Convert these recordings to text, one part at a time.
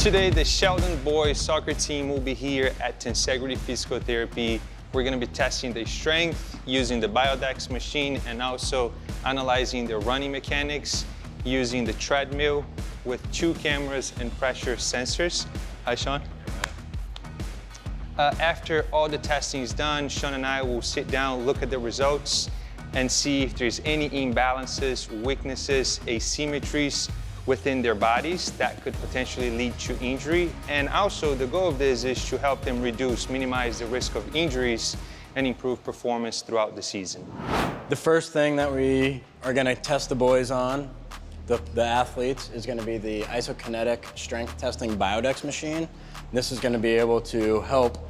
Today, the Sheldon boys soccer team will be here at Tensegrity Physical Therapy. We're going to be testing their strength using the Biodex machine and also analyzing their running mechanics using the treadmill with 2 cameras and pressure sensors. Hi, Sean. After all the testing is done, Sean and I will sit down, look at the results, and see if there's any imbalances, weaknesses, asymmetries within their bodies that could potentially lead to injury. And also the goal of this is to help them minimize the risk of injuries and improve performance throughout the season. The first thing that we are gonna test the boys on, the athletes, is gonna be the isokinetic strength testing Biodex machine. This is gonna be able to help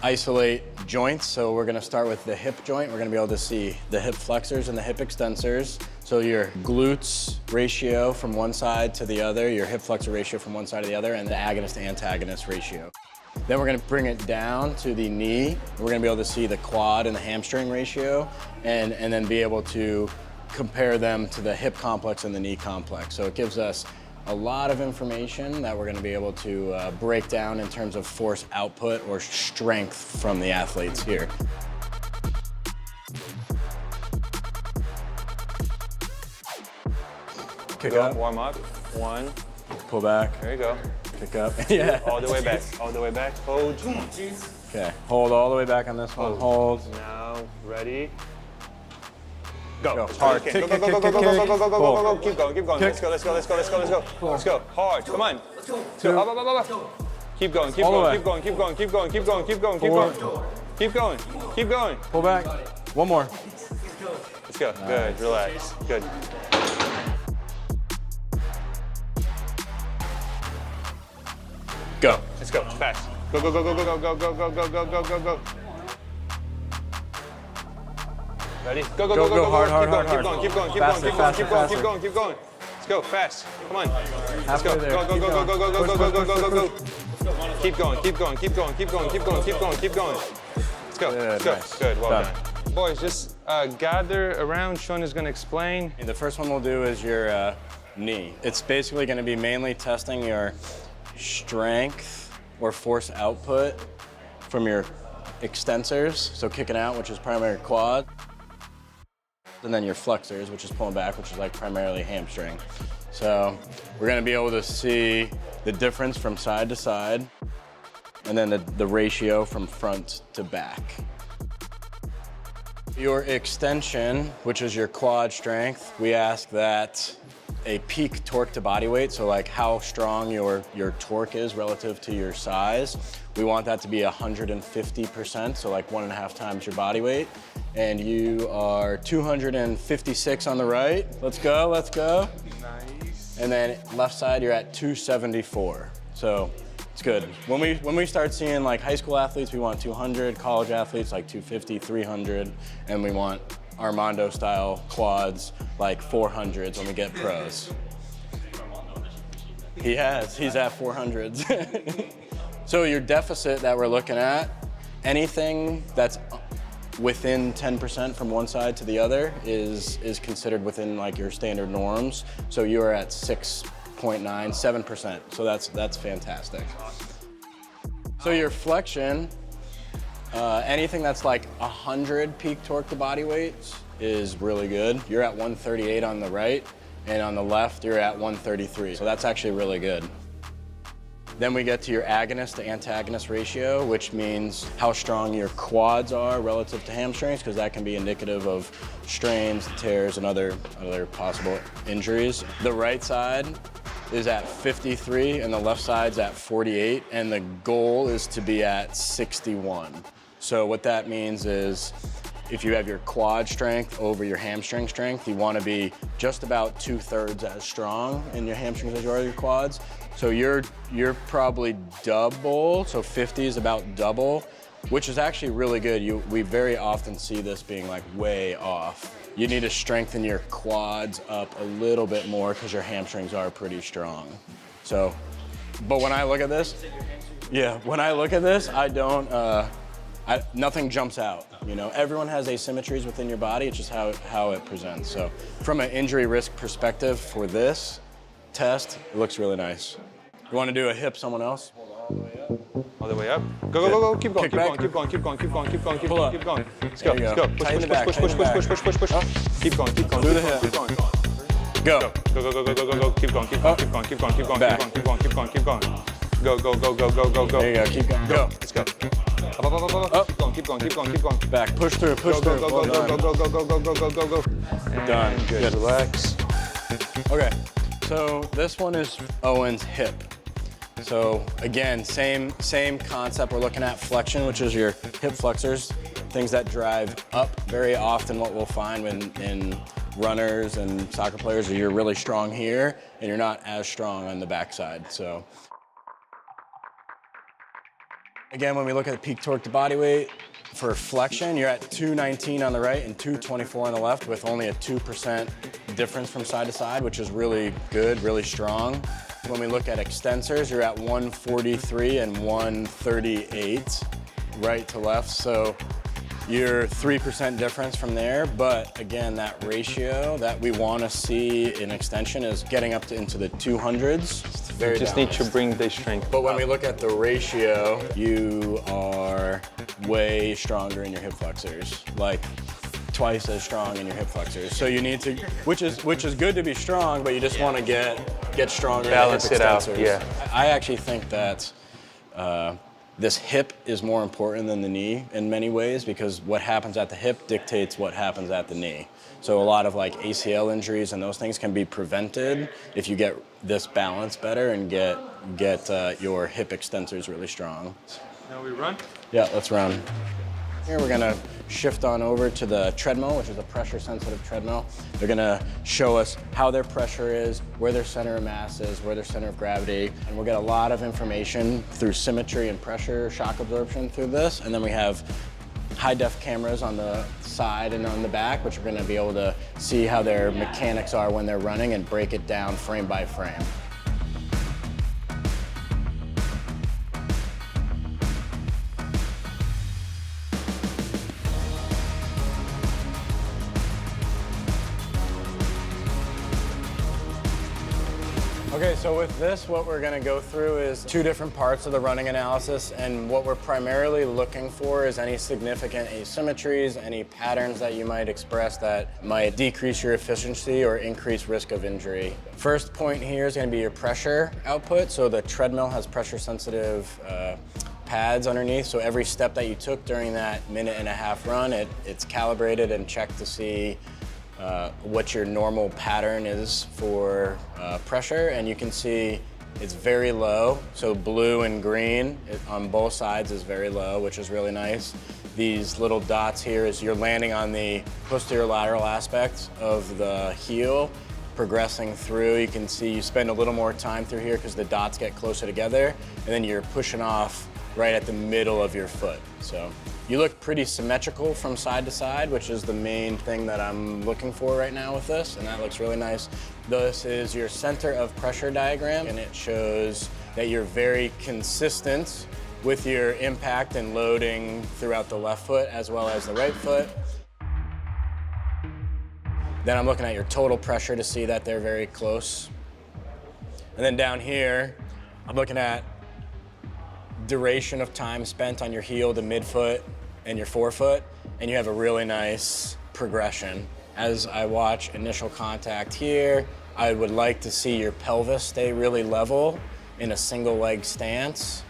isolate joints. So we're gonna start with the hip joint. We're gonna be able to see the hip flexors and the hip extensors. So your glutes ratio from one side to the other, your hip flexor ratio from one side to the other, and the agonist to antagonist ratio. Then we're gonna bring it down to the knee. We're gonna be able to see the quad and the hamstring ratio, and then be able to compare them to the hip complex and the knee complex. So it gives us a lot of information that we're gonna be able to break down in terms of force output or strength from the athletes here. Kick up. Warm up. 1. Pull back. There you go. Kick up. Yeah. All the way back. All the way back. Hold. Okay. Hold all the way back on this one. Hold. Now, ready? Go. Go. Hard. Go, Kick, go, kick, go, go, kick, go, kick, go, kick. go, go, go, go, Pull. go, go. Keep going, keep going. Kick. Let's go, let's go, let's go, let's go, let's go. Let's go. Hard. Come on. Two. Up, up, up, up. Keep going, keep All the going, way. keep going, keep going, keep going, keep going, keep going, keep Four. going. Keep going, keep going. Pull back. One more. Let's go. Good. Relax. Good. Go. Let's go. Fast. Go, go, go, go, go, go, go, go, go, go, go, go, go. Ready? Go, go, go, go, go, hard, hard, keep going, hard, keep going, keep going, keep Faster, going, keep going, faster, keep going, keep faster. going, keep going. Let's go. Fast. Come on. Let's go. Halfway there. Go, go, Keep go, go, going. go, go, go, Push, go, go, push, go, go, push, go. Keep going, keep going, keep going, keep going, keep going, keep going, keep going. Let's go. Let's go. Nice. Good. Well Done. done. Boys, just gather around. Sean is going to explain. And the first one we'll do is your knee. It's basically going to be mainly testing your strength or force output from your extensors, so kicking out, which is primary quad, and then your flexors, which is pulling back, which is like primarily hamstring. So we're going to be able to see the difference from side to side, and then the ratio from front to back. Your extension, which is your quad strength, we ask that a peak torque to body weight, so like how strong your torque is relative to your size. We want that to be 150%, so like 1.5 times your body weight. And you are 256 on the right. Let's go, let's go. Nice. And then left side, you're at 274. So it's good. When we start seeing like high school athletes, we want 200, college athletes like 250, 300, and we want Armando style quads like 400s when we get pros. He's at 400s. So your deficit that we're looking at, anything that's within 10% from one side to the other is considered within like your standard norms. So you're at 6.9, 7%. So that's fantastic. So your flexion, anything that's like 100 peak torque to body weights is really good. You're at 138 on the right, and on the left, you're at 133. So that's actually really good. Then we get to your agonist to antagonist ratio, which means how strong your quads are relative to hamstrings, because that can be indicative of strains, tears, and other possible injuries. The right side is at 53 and the left side's at 48, and the goal is to be at 61. So what that means is if you have your quad strength over your hamstring strength, you want to be just about 2/3 as strong in your hamstrings as you are your quads. So you're probably double, so 50 is about double, which is actually really good. We very often see this being like way off. You need to strengthen your quads up a little bit more because your hamstrings are pretty strong. So, but when I look at this, when I look at this, I don't, nothing jumps out. You know, everyone has asymmetries within your body. It's just how it presents. So from an injury risk perspective for this test, it looks really nice. You want to do a hip someone else? All the way up. Go, go, go, go. Keep going, Kick keep back. going, keep going, keep going, keep going, keep going, keep Pull going, up. keep going. Let's go, There you let's go. go. Push, Tighten push, the back, push, tighten push, the push, push, push, push, push, push. Keep going, keep going, Through keep the going, hip. keep going. Go. Go, go, go, go, go, go, go. Keep going, keep going, keep going, keep going, keep going, Back. keep going, keep going, keep going, keep going. Go, go, go, go, go, go, go. There you go. Keep going. Go. Let's go. Up, up, up, up, up. Keep going, keep going, keep going, keep going. Back. Push through. Push Go, through. go, Well go, done. go, go, go, go, go, go, go, go, go. Done. And Good. Relax. Okay. So this one is Owen's hip. So again, same concept. We're looking at flexion, which is your hip flexors, things that drive up. Very often what we'll find in runners and soccer players is you're really strong here and you're not as strong on the backside. So again, when we look at peak torque to body weight, for flexion, you're at 219 on the right and 224 on the left with only a 2% difference from side to side, which is really good, really strong. When we look at extensors, you're at 143 and 138, right to left. So you're 3% difference from there. But again, that ratio that we want to see in extension is getting up to into the 200s. Very You just need to bring the strength. But when we look at the ratio, you are way stronger in your hip flexors, like twice as strong in your hip flexors. So you need to, which is good to be strong, but you just want to get stronger. Balance in the it hip out, extensors. yeah. I actually think that this hip is more important than the knee in many ways because what happens at the hip dictates what happens at the knee. So a lot of like ACL injuries and those things can be prevented if you get this balance better and get your hip extensors really strong. Now we run. Yeah, let's run. Here we're gonna shift on over to the treadmill, which is a pressure-sensitive treadmill. They're gonna show us how their pressure is, where their center of mass is, where their center of gravity, and we'll get a lot of information through symmetry and pressure shock absorption through this. And then we have high-def cameras on the side and on the back, which are gonna be able to see how their mechanics are when they're running and break it down frame by frame. Okay, so with this, what we're gonna go through is two different parts of the running analysis, and what we're primarily looking for is any significant asymmetries, any patterns that you might express that might decrease your efficiency or increase risk of injury. First point here is gonna be your pressure output. So the treadmill has pressure-sensitive pads underneath, so every step that you took during that minute-and-a-half run, it's calibrated and checked to see what your normal pattern is for pressure, and you can see it's very low. So blue and green on both sides is very low, which is really nice. These little dots here is you're landing on the posterior lateral aspect of the heel, progressing through. You can see you spend a little more time through here because the dots get closer together, and then you're pushing off right at the middle of your foot. So you look pretty symmetrical from side to side, which is the main thing that I'm looking for right now with this, and that looks really nice. This is your center of pressure diagram, and it shows that you're very consistent with your impact and loading throughout the left foot as well as the right foot. Then I'm looking at your total pressure to see that they're very close. And then down here, I'm looking at duration of time spent on your heel to midfoot and your forefoot, and you have a really nice progression. As I watch initial contact here, I would like to see your pelvis stay really level in a single leg stance,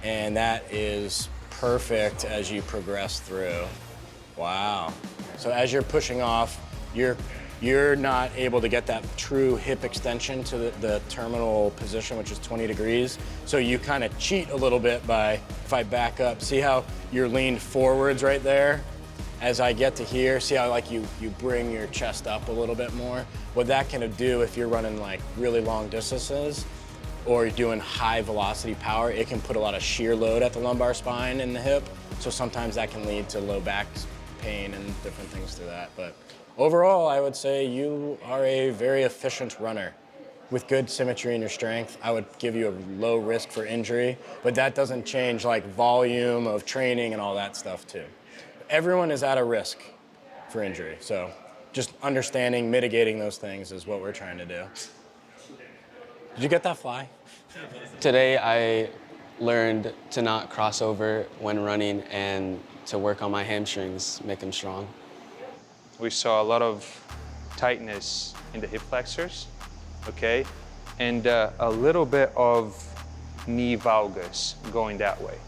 and that is perfect as you progress through. Wow. So as you're pushing off, you're not able to get that true hip extension to the terminal position, which is 20 degrees. So you kind of cheat a little bit by, if I back up, see how you're leaned forwards right there? As I get to here, see how like you bring your chest up a little bit more? What that can do if you're running like really long distances or you're doing high velocity power, it can put a lot of shear load at the lumbar spine and the hip. So sometimes that can lead to low back pain and different things through that. But overall, I would say you are a very efficient runner with good symmetry in your strength. I would give you a low risk for injury, but that doesn't change like volume of training and all that stuff too. Everyone is at a risk for injury, so just understanding, mitigating those things is what we're trying to do. Did you get that fly? Today I learned to not cross over when running and to work on my hamstrings, make them strong. We saw a lot of tightness in the hip flexors, okay? And a little bit of knee valgus going that way.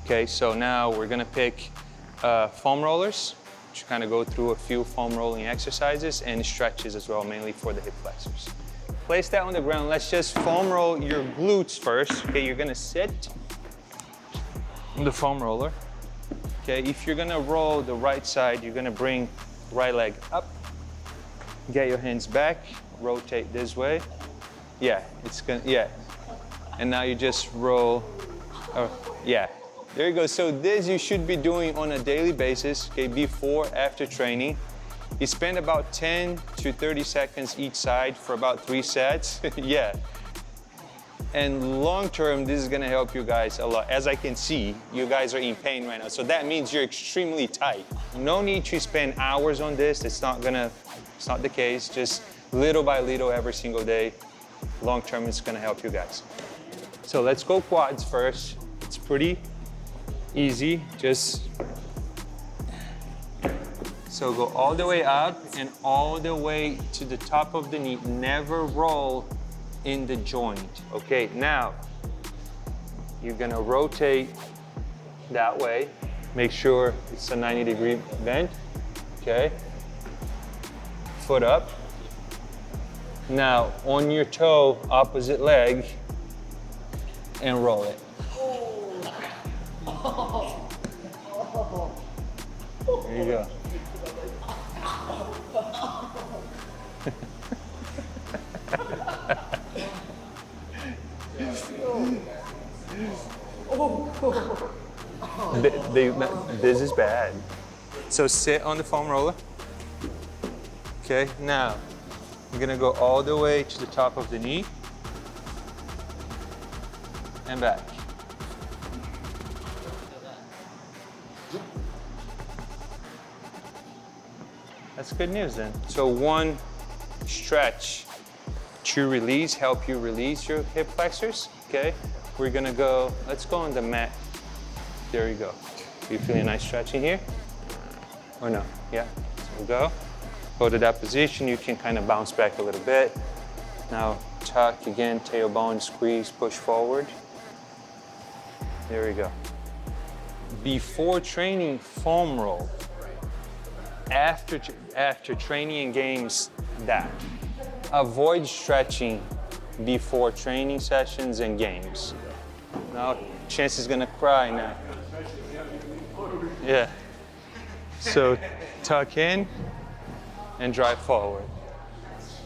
Okay, so now we're gonna pick foam rollers, to kind of go through a few foam rolling exercises and stretches as well, mainly for the hip flexors. Place that on the ground. Let's just foam roll your glutes first. Okay, you're gonna sit on the foam roller. Okay, if you're gonna roll the right side, you're gonna bring right leg up, get your hands back, rotate this way. Yeah, it's gonna, yeah. And now you just roll, yeah. There you go. So this you should be doing on a daily basis, okay, before, after training. You spend about 10 to 30 seconds each side for about 3 sets. Yeah. And long term, this is gonna help you guys a lot. As I can see, you guys are in pain right now. So that means you're extremely tight. No need to spend hours on this. It's not the case. Just little by little every single day. Long term, it's gonna help you guys. So let's go quads first. It's pretty easy, so go all the way up and all the way to the top of the knee. Never roll in the joint. Okay, now you're gonna rotate that way. Make sure it's a 90-degree bend, okay? Foot up. Now on your toe, opposite leg, and roll it. There you go. This is bad. So sit on the foam roller. Okay, now you're gonna go all the way to the top of the knee and back. That's good news then. So one stretch to release, help you release your hip flexors, okay? We're gonna go, let's go on the mat. There you go. Are you feeling a nice stretch in here? Or no? Yeah, so we'll go. Go to that position, you can kind of bounce back a little bit. Now tuck again, tailbone, squeeze, push forward. There we go. Before training, foam roll. After training and games, that. Avoid stretching before training sessions and games. Now, Chance is gonna cry now. Yeah. So, tuck in and drive forward.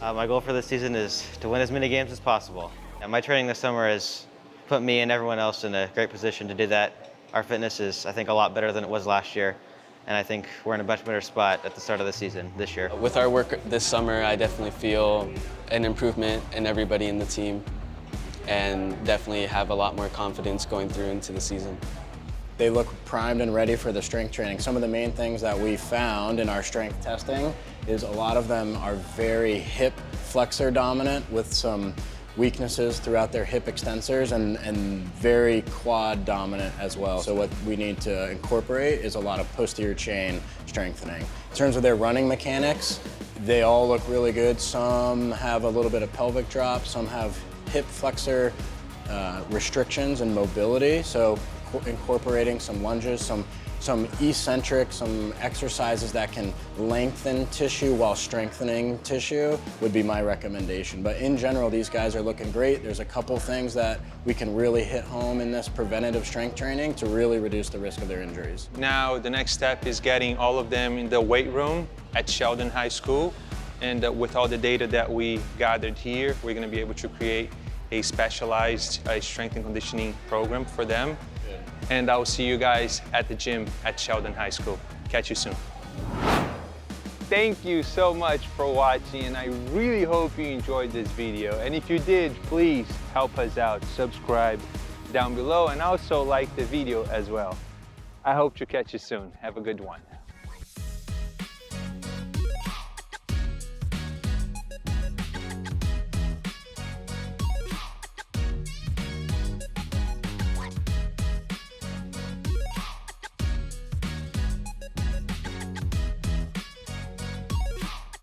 My goal for this season is to win as many games as possible. And my training this summer has put me and everyone else in a great position to do that. Our fitness is, I think, a lot better than it was last year. And I think we're in a much better spot at the start of the season this year. With our work this summer, I definitely feel an improvement in everybody in the team and definitely have a lot more confidence going through into the season. They look primed and ready for the strength training. Some of the main things that we found in our strength testing is a lot of them are very hip flexor dominant with some weaknesses throughout their hip extensors and very quad dominant as well. So what we need to incorporate is a lot of posterior chain strengthening. In terms of their running mechanics, they all look really good. Some have a little bit of pelvic drop, some have hip flexor restrictions and mobility. So incorporating some lunges, some eccentric, some exercises that can lengthen tissue while strengthening tissue would be my recommendation. But in general, these guys are looking great. There's a couple things that we can really hit home in this preventative strength training to really reduce the risk of their injuries. Now, the next step is getting all of them in the weight room at Sheldon High School. And with all the data that we gathered here, we're gonna be able to create a specialized strength and conditioning program for them. And I'll see you guys at the gym at Sheldon High School. Catch you soon. Thank you so much for watching, and I really hope you enjoyed this video. And if you did, please help us out. Subscribe down below and also like the video as well. I hope to catch you soon. Have a good one.